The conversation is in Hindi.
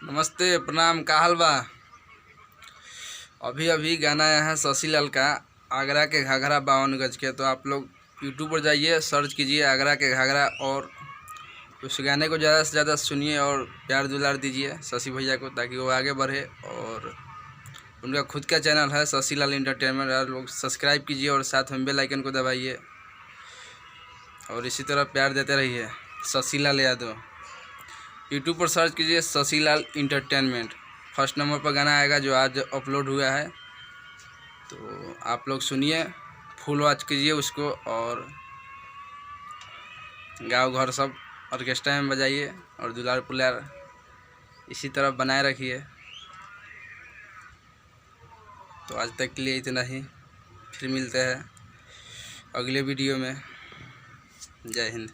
नमस्ते, प्रणाम। का हाल बा? अभी अभी गाना आया है शशि लाल का, आगरा के घाघरा 52 गज के। तो आप लोग यूट्यूब पर जाइए, सर्च कीजिए आगरा के घाघरा, और उस गाने को ज़्यादा से ज़्यादा सुनिए और प्यार दुलार दीजिए शशि भैया को, ताकि वो आगे बढ़े। और उनका खुद का चैनल है शशि लाल एंटरटेनमेंट, आप लोग सब्सक्राइब कीजिए और साथ में बेल आइकन को दबाइए और इसी तरह प्यार देते रहिए। शशि लाल यादव यूट्यूब पर सर्च कीजिए, शशि लाल एंटरटेनमेंट। फर्स्ट नंबर पर गाना आएगा जो आज अपलोड हुआ है। तो आप लोग सुनिए, फुल वॉच कीजिए उसको, और गाँव घर सब ऑर्केस्ट्रा में बजाइए और दुलार पुलार इसी तरह बनाए रखिए। तो आज तक के लिए इतना ही, फिर मिलते हैं अगले वीडियो में। जय हिंद।